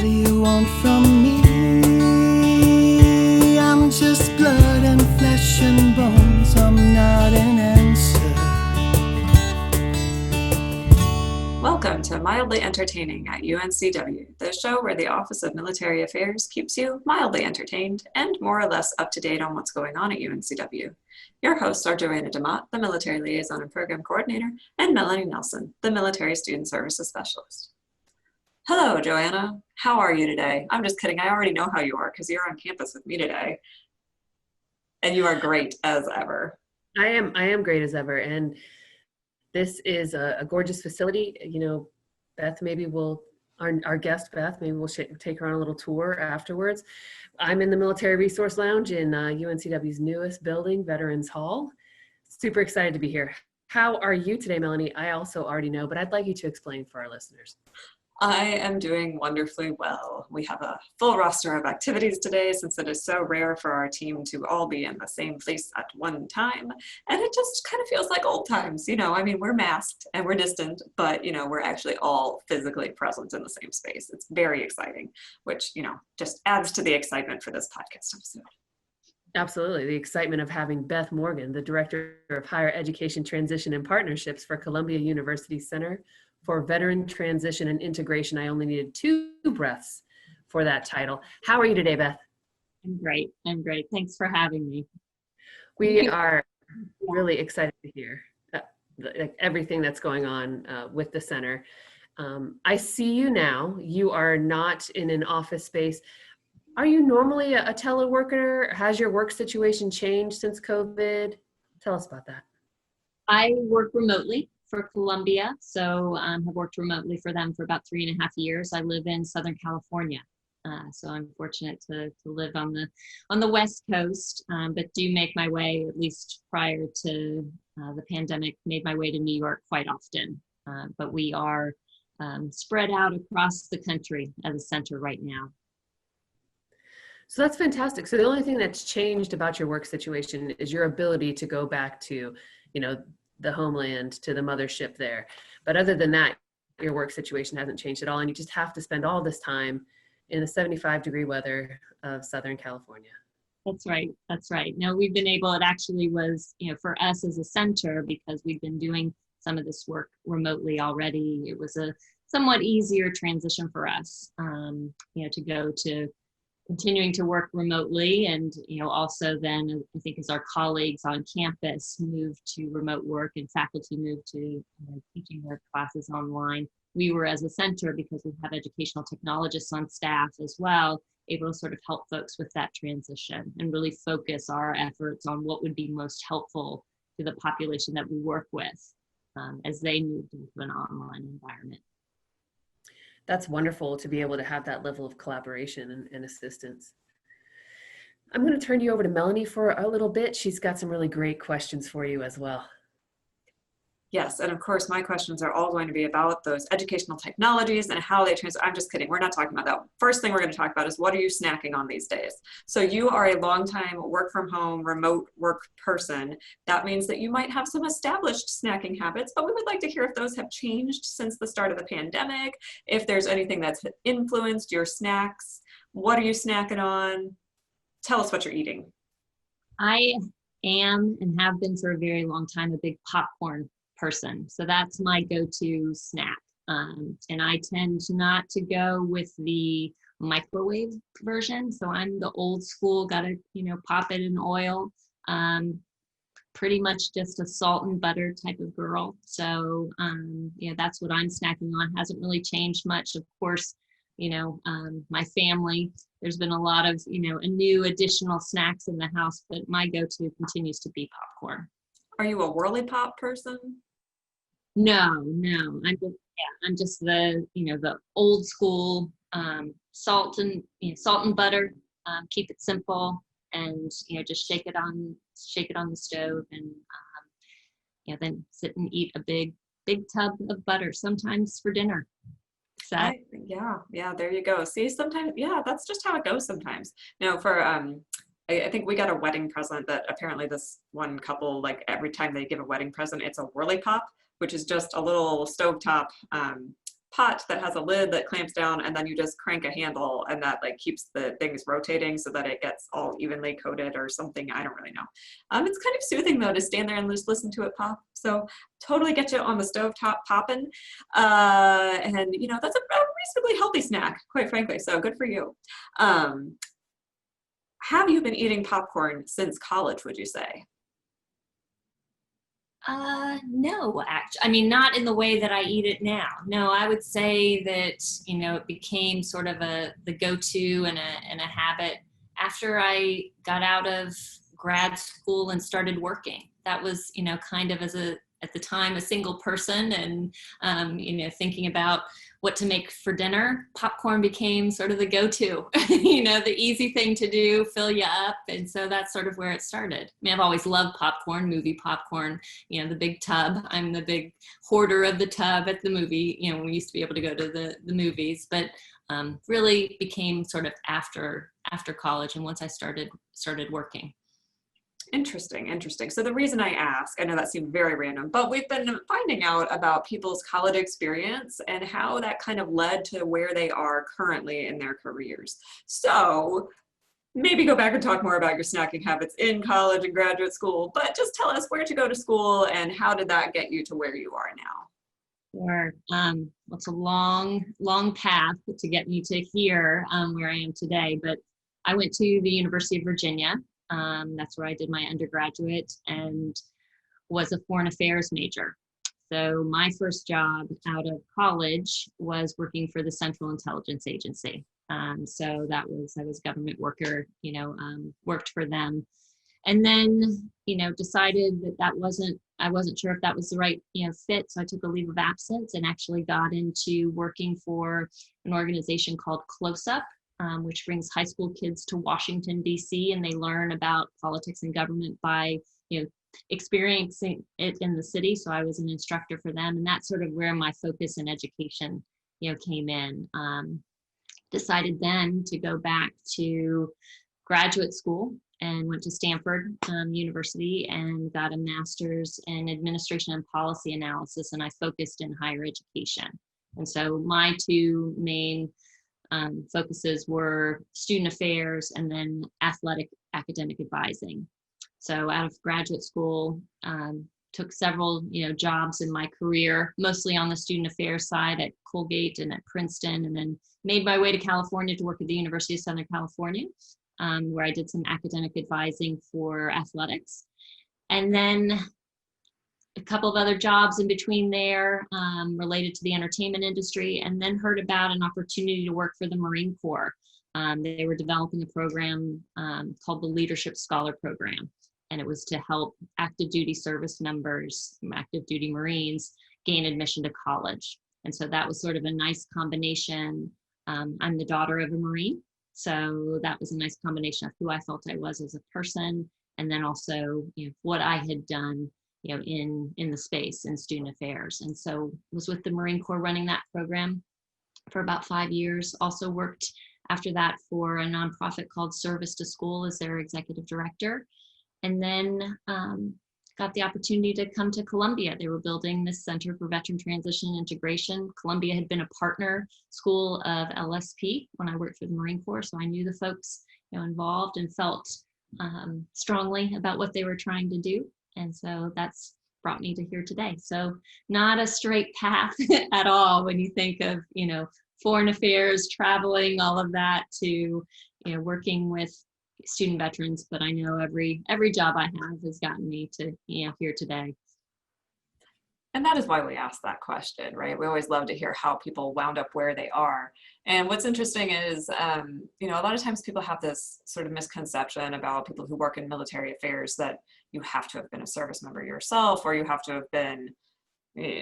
do you want from me? I'm just blood and flesh and bones. I'm not an answer. Welcome to Mildly Entertaining at UNCW, the show where the Office of Military Affairs keeps you mildly entertained and more or less up to date on what's going on at UNCW. Your hosts are Joanna DeMott, the Military Liaison and Program Coordinator, and Melanie Nelson, the Military Student Services Specialist. Hello, Joanna. How are you today? I'm just kidding. I already know how you are because you're on campus with me today. And you are great as ever. I am great as ever. And this is a gorgeous facility. You know, Beth, maybe our guest Beth, maybe we'll take her on a little tour afterwards. I'm in the Military Resource Lounge in UNCW's newest building, Veterans Hall. Super excited to be here. How are you today, Melanie? I also already know, but I'd like you to explain for our listeners. I am doing wonderfully well. We have a full roster of activities today since it is so rare for our team to all be in the same place at one time. And it just kind of feels like old times, you know, I mean, we're masked and we're distant, but, you know, we're actually all physically present in the same space. It's very exciting, which, you know, just adds to the excitement for this podcast episode. Absolutely. The excitement of having Beth Morgan, the Director of Higher Education Transition and Partnerships for Columbia University Center for Veteran Transition and Integration. I only needed 2 breaths for that title. How are you today, Beth? I'm great. Thanks for having me. We are really excited to hear everything that's going on with the center. I see you now. You are not in an office space. Are you normally a teleworker? Has your work situation changed since COVID? Tell us about that. I work remotely for Columbia, so have worked remotely for them for about 3.5 years. I live in Southern California, so I'm fortunate to live on the West Coast, but do make my way, at least prior to the pandemic, made my way to New York quite often. But we are spread out across the country as a center right now. So that's fantastic. So the only thing that's changed about your work situation is your ability to go back to, you know, the homeland, to the mothership there. But other than that, your work situation hasn't changed at all. And you just have to spend all this time in the 75-degree weather of Southern California. That's right. No, we've been able, it actually was, you know, for us as a center, because we've been doing some of this work remotely already, it was a somewhat easier transition for us, you know, to go to continuing to work remotely. And, you know, also then I think as our colleagues on campus moved to remote work and faculty moved to teaching their classes online, we were, as a center, because we have educational technologists on staff as well, able to sort of help folks with that transition and really focus our efforts on what would be most helpful to the population that we work with as they moved into an online environment. That's wonderful to be able to have that level of collaboration and assistance. I'm going to turn you over to Melanie for a little bit. She's got some really great questions for you as well. Yes, and of course, my questions are all going to be about those educational technologies and how they I'm just kidding. We're not talking about that. First thing we're going to talk about is what are you snacking on these days? So you are a longtime work from home, remote work person. That means that you might have some established snacking habits, but we would like to hear if those have changed since the start of the pandemic, if there's anything that's influenced your snacks. What are you snacking on? Tell us what you're eating. I am, and have been for a very long time, a big popcorn person. So that's my go-to snack. And I tend not to go with the microwave version. So I'm the old school, gotta, you know, pop it in oil. Pretty much just a salt and butter type of girl. So, you know, that's what I'm snacking on. Hasn't really changed much. Of course, you know, my family, there's been a lot of, you know, new additional snacks in the house, but my go-to continues to be popcorn. Are you a whirly pop person? No. I'm just the, you know, the old school salt and butter. Keep it simple, and you know, just shake it on the stove, and you know, then sit and eat a big tub of butter, sometimes for dinner. So yeah, there you go. See, sometimes, yeah, that's just how it goes sometimes. You know, for I think we got a wedding present that apparently this one couple, like every time they give a wedding present, it's a whirly pop, which is just a little stovetop pot that has a lid that clamps down, and then you just crank a handle, and that like keeps the things rotating so that it gets all evenly coated or something. I don't really know. It's kind of soothing though to stand there and just listen to it pop. So totally get you on the stovetop popping. And you know, that's a reasonably healthy snack, quite frankly. So good for you. Have you been eating popcorn since college, would you say? No, actually, I mean, not in the way that I eat it now. No, I would say that, you know, it became sort of the go-to and a habit after I got out of grad school and started working. That was, you know, kind of at the time, a single person and, you know, thinking about what to make for dinner. Popcorn became sort of the go-to, you know, the easy thing to do, fill you up. And so that's sort of where it started. I mean, I've always loved popcorn, movie popcorn, you know, the big tub. I'm the big hoarder of the tub at the movie, you know, we used to be able to go to the movies, but really became sort of after college and once I started working. Interesting, interesting. So the reason I ask, I know that seemed very random, but we've been finding out about people's college experience and how that kind of led to where they are currently in their careers. So maybe go back and talk more about your snacking habits in college and graduate school, but just tell us where to go to school and how did that get you to where you are now? Sure. It's a long path to get me to here where I am today, but I went to the University of Virginia. That's where I did my undergraduate and was a foreign affairs major. So my first job out of college was working for the Central Intelligence Agency. So I was a government worker, you know, worked for them. And then, you know, decided that I wasn't sure if that was the right, you know, fit. So I took a leave of absence and actually got into working for an organization called Close Up, which brings high school kids to Washington, D.C., and they learn about politics and government by, you know, experiencing it in the city. So I was an instructor for them, and that's sort of where my focus in education, you know, came in. Decided then to go back to graduate school and went to Stanford University and got a master's in administration and policy analysis, and I focused in higher education. And so my two main focuses were student affairs and then athletic academic advising. So out of graduate school, took several, you know, jobs in my career, mostly on the student affairs side at Colgate and at Princeton, and then made my way to California to work at the University of Southern California, where I did some academic advising for athletics. And then a couple of other jobs in between there related to the entertainment industry, and then heard about an opportunity to work for the Marine Corps. They were developing a program called the Leadership Scholar Program, and it was to help active duty service members, active duty Marines, gain admission to college. And so that was sort of a nice combination. I'm the daughter of a Marine, so that was a nice combination of who I felt I was as a person, and then also, you know, what I had done, you know, in the space in student affairs. And so was with the Marine Corps running that program for about 5 years. Also worked after that for a nonprofit called Service to School as their executive director. And then got the opportunity to come to Columbia. They were building this Center for Veteran Transition and Integration. Columbia had been a partner school of LSP when I worked for the Marine Corps. So I knew the folks, you know, involved and felt strongly about what they were trying to do. And so that's brought me to here today. So not a straight path at all when you think of, you know, foreign affairs, traveling, all of that, to, you know, working with student veterans. But I know every job I have has gotten me to, you know, here today. And that is why we ask that question, right? We always love to hear how people wound up where they are. And what's interesting is, you know, a lot of times people have this sort of misconception about people who work in military affairs that you have to have been a service member yourself, or you have to have been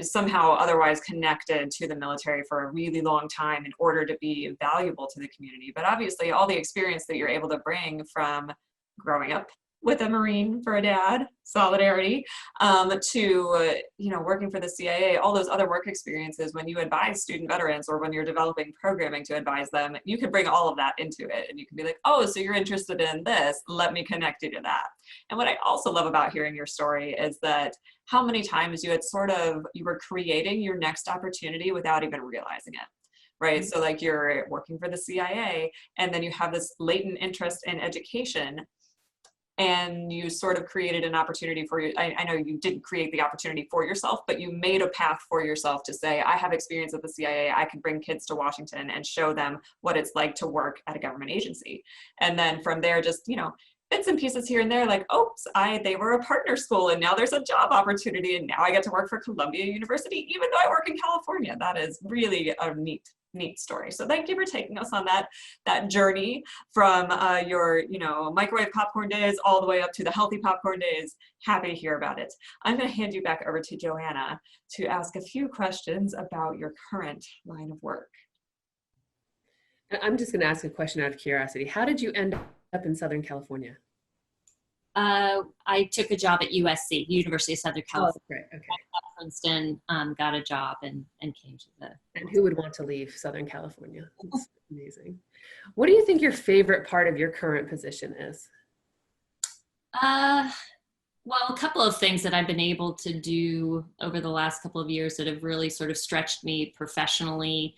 somehow otherwise connected to the military for a really long time in order to be valuable to the community. But obviously all the experience that you're able to bring from growing up with a Marine for a dad, solidarity, to, working for the CIA, all those other work experiences when you advise student veterans or when you're developing programming to advise them, you can bring all of that into it. And you can be like, oh, so you're interested in this, let me connect you to that. And what I also love about hearing your story is that how many times you were creating your next opportunity without even realizing it. Right. So like you're working for the CIA and then you have this latent interest in education and you sort of created an opportunity for you. I know you didn't create the opportunity for yourself, but you made a path for yourself to say, I have experience at the CIA. I can bring kids to Washington and show them what it's like to work at a government agency. And then from there, just, bits and pieces here and there, like, oops, they were a partner school and now there's a job opportunity and now I get to work for Columbia University, even though I work in California. That is really a neat story. So thank you for taking us on that journey from your microwave popcorn days all the way up to the healthy popcorn days. Happy to hear about it. I'm going to hand you back over to Joanna to ask a few questions about your current line of work. I'm just going to ask a question out of curiosity. How did you end up in Southern California? I took a job at USC, University of Southern California. Oh, okay. I got Princeton, got a job and came to the. And who would want to leave Southern California? It's amazing. What do you think your favorite part of your current position is? Well, a couple of things that I've been able to do over the last couple of years that have really sort of stretched me professionally.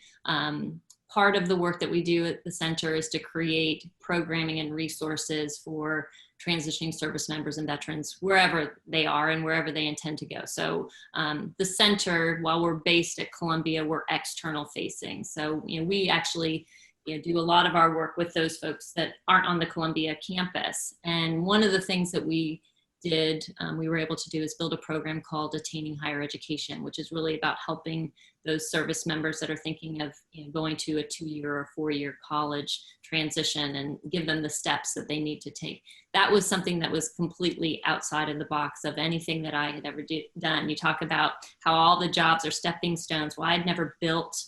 Part of the work that we do at the center is to create programming and resources for transitioning service members and veterans wherever they are and wherever they intend to go. So the center, while we're based at Columbia, we're external facing. So we actually do a lot of our work with those folks that aren't on the Columbia campus. And one of the things that we were able to do is build a program called Attaining Higher Education, which is really about helping those service members that are thinking of going to a 2-year or 4-year college transition and give them the steps that they need to take. That was something that was completely outside of the box of anything that I had ever done. You talk about how all the jobs are stepping stones. Well, I'd never built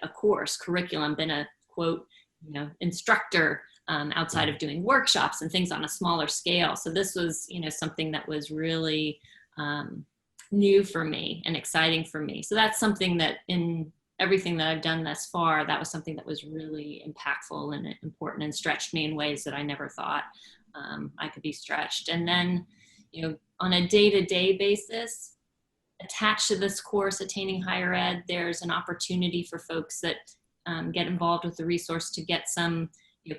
a course, curriculum, been a quote, instructor outside of doing workshops and things on a smaller scale. So this was, something that was really new for me and exciting for me. So that's something that in everything that I've done thus far, that was something that was really impactful and important and stretched me in ways that I never thought I could be stretched. And then, on a day-to-day basis, attached to this course, Attaining Higher Ed, there's an opportunity for folks that get involved with the resource to get some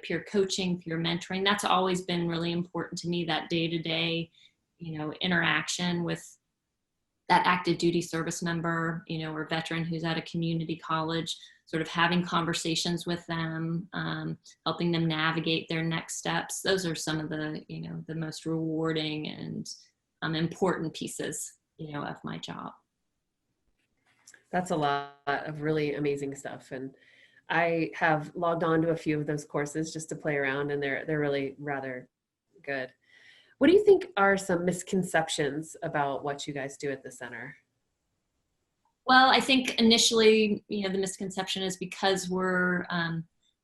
peer coaching, peer mentoring. That's always been really important to me, that day-to-day, interaction with that active duty service member, or veteran who's at a community college, sort of having conversations with them, helping them navigate their next steps. Those are some of the, the most rewarding and important pieces, of my job. That's a lot of really amazing stuff. And I have logged on to a few of those courses just to play around, and they're really rather good. What do you think are some misconceptions about what you guys do at the center? Well, I think initially, the misconception is because we're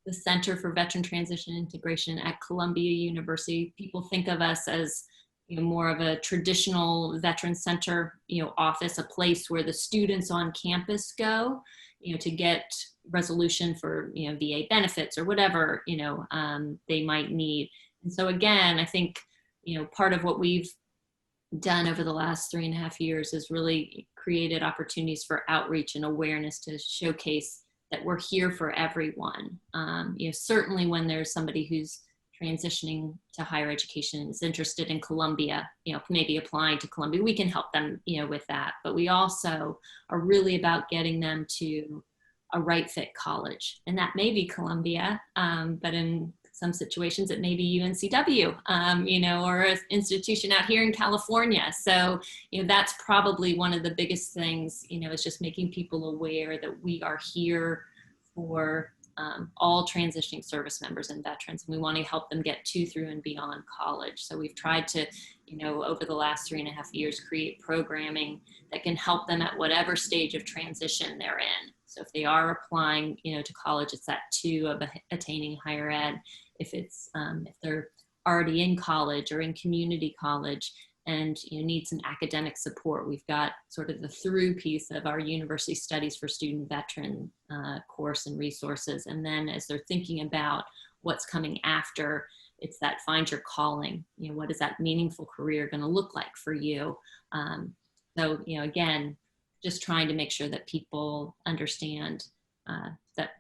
the Center for Veteran Transition Integration at Columbia University, people think of us as more of a traditional veteran center, office, a place where the students on campus go, to get resolution for, VA benefits or whatever, they might need. And so again, I think, part of what we've done over the last 3.5 years is really created opportunities for outreach and awareness to showcase that we're here for everyone. Certainly when there's somebody who's transitioning to higher education is interested in Columbia, maybe applying to Columbia, we can help them, with that. But we also are really about getting them to a right fit college. And that may be Columbia, but in some situations it may be UNCW, or an institution out here in California. So, that's probably one of the biggest things, is just making people aware that we are here for all transitioning service members and veterans. And we want to help them get to, through, and beyond college. So we've tried to, over the last 3.5 years, create programming that can help them at whatever stage of transition they're in. So if they are applying, to college, it's that 2 of attaining higher ed. If it's, if they're already in college or in community college and need some academic support. We've got sort of the through piece of our University Studies for Student Veteran course and resources. And then as they're thinking about what's coming after, it's that find your calling. What is that meaningful career going to look like for you? So, again, just trying to make sure that people understand that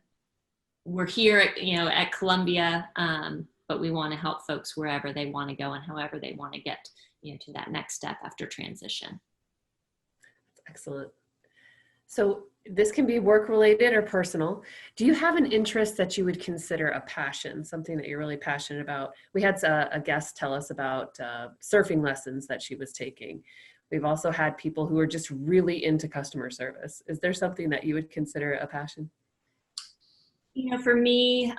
we're here at Columbia, but we want to help folks wherever they want to go and however they want to get to that next step after transition. Excellent. So this can be work related or personal. Do you have an interest that you would consider a passion, something that you're really passionate about? We had a guest tell us about surfing lessons that she was taking. We've also had people who are just really into customer service. Is there something that you would consider a passion? For me,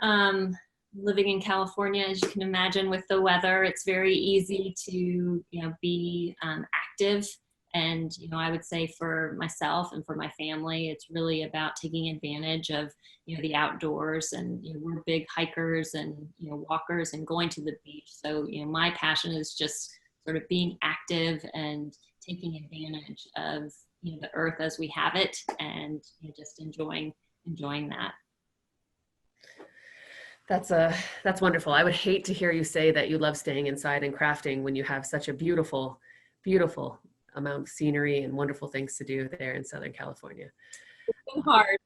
living in California, as you can imagine with the weather, it's very easy to, be active. And, I would say for myself and for my family, it's really about taking advantage of, the outdoors. And, we're big hikers and, walkers and going to the beach. So, my passion is just sort of being active and taking advantage of, the earth as we have it and just enjoying that. That's wonderful. I would hate to hear you say that you love staying inside and crafting when you have such a beautiful, beautiful amount of scenery and wonderful things to do there in Southern California. It's been hard,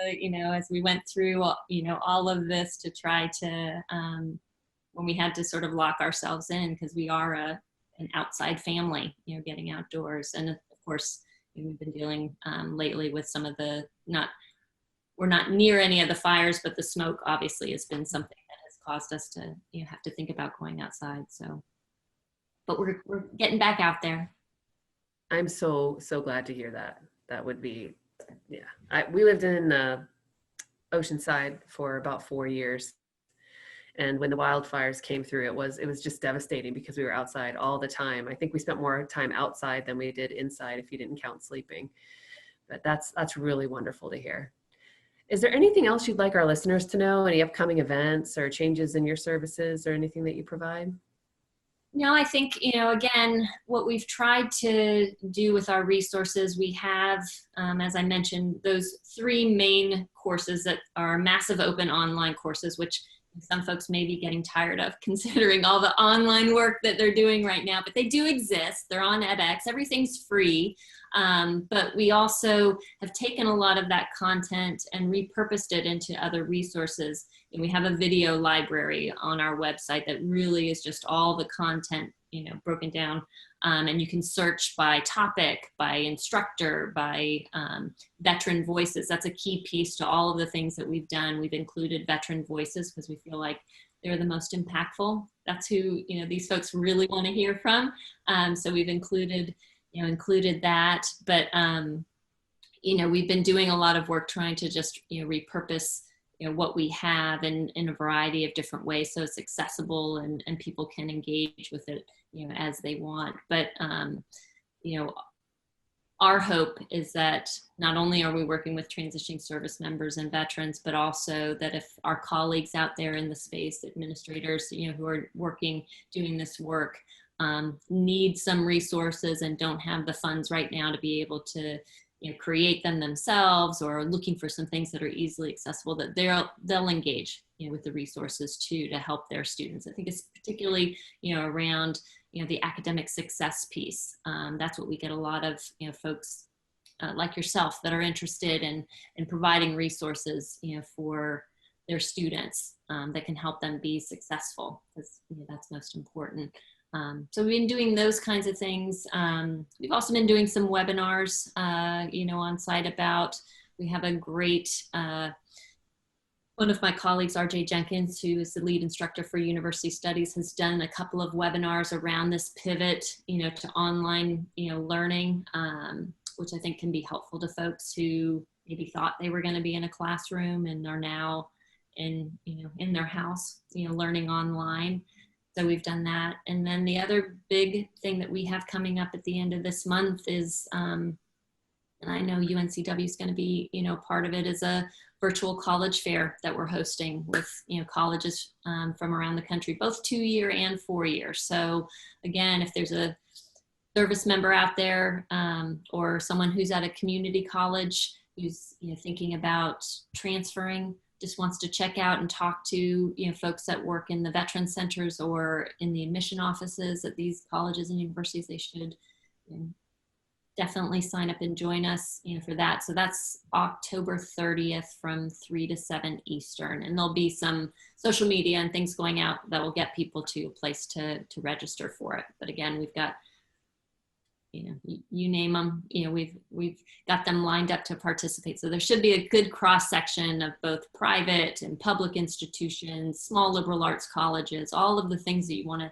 as we went through, all of this to try to, when we had to sort of lock ourselves in because we are an outside family, getting outdoors. And of course, we've been dealing lately with some of we're not near any of the fires, but the smoke obviously has been something that has caused us to have to think about going outside. So, but we're getting back out there. I'm so glad to hear that. That would be, we lived in Oceanside for about 4 years. And when the wildfires came through, it was just devastating because we were outside all the time. I think we spent more time outside than we did inside if you didn't count sleeping. But that's really wonderful to hear. Is there anything else you'd like our listeners to know? Any upcoming events or changes in your services or anything that you provide? No, I think, again, what we've tried to do with our resources, we have, as I mentioned, those 3 main courses that are massive open online courses, which some folks may be getting tired of considering all the online work that they're doing right now, but they do exist. They're on edX. Everything's free. But we also have taken a lot of that content and repurposed it into other resources. And we have a video library on our website that really is just all the content, broken down. And you can search by topic, by instructor, by veteran voices. That's a key piece to all of the things that we've done. We've included veteran voices because we feel like they're the most impactful. That's who, these folks really want to hear from. So we've included that, but, we've been doing a lot of work trying to just, repurpose, what we have in a variety of different ways. So it's accessible and people can engage with it, as they want. But, our hope is that not only are we working with transitioning service members and veterans, but also that if our colleagues out there in the space, administrators, who are doing this work, need some resources and don't have the funds right now to be able to create them themselves or looking for some things that are easily accessible, that they'll engage with the resources too to help their students. I think it's particularly around the academic success piece. That's what we get a lot of folks like yourself that are interested in providing resources for their students that can help them be successful, because that's most important. So we've been doing those kinds of things. We've also been doing some webinars, on site about, we have a great, one of my colleagues, RJ Jenkins, who is the lead instructor for University Studies, has done a couple of webinars around this pivot, to online, learning, which I think can be helpful to folks who maybe thought they were going to be in a classroom and are now in their house, learning online. So we've done that. And then the other big thing that we have coming up at the end of this month is And I know UNCW is going to be, part of it is a virtual college fair that we're hosting with, colleges from around the country, both 2-year and 4-year. So again, if there's a service member out there or someone who's at a community college who's thinking about transferring, just wants to check out and talk to folks that work in the veteran centers or in the admission offices at these colleges and universities, they should definitely sign up and join us for that. So that's October 30th from 3 to 7 Eastern, and there'll be some social media and things going out that will get people to a place to register for it. But again, we've got you name them, we've got them lined up to participate. So there should be a good cross section of both private and public institutions, small liberal arts colleges, all of the things that you want to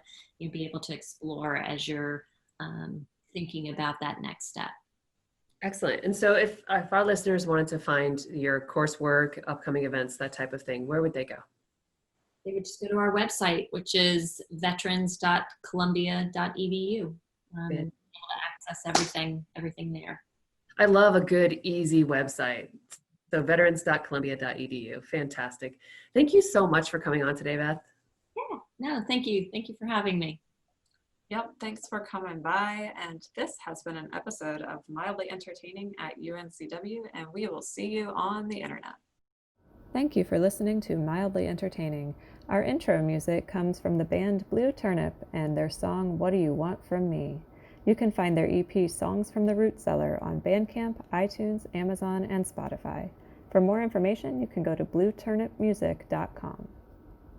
be able to explore as you're thinking about that next step. Excellent. And so if our listeners wanted to find your coursework, upcoming events, that type of thing, where would they go? They would just go to our website, which is veterans.columbia.edu. Access everything there. I love a good, easy website. So veterans.columbia.edu. Fantastic. Thank you so much for coming on today, Beth. Yeah, no, thank you. Thank you for having me. Yep, thanks for coming by. And this has been an episode of Mildly Entertaining at UNCW, and we will see you on the internet. Thank you for listening to Mildly Entertaining. Our intro music comes from the band Blue Turnip and their song, What Do You Want From Me? You can find their EP Songs from the Root Cellar on Bandcamp, iTunes, Amazon, and Spotify. For more information, you can go to blueturnipmusic.com.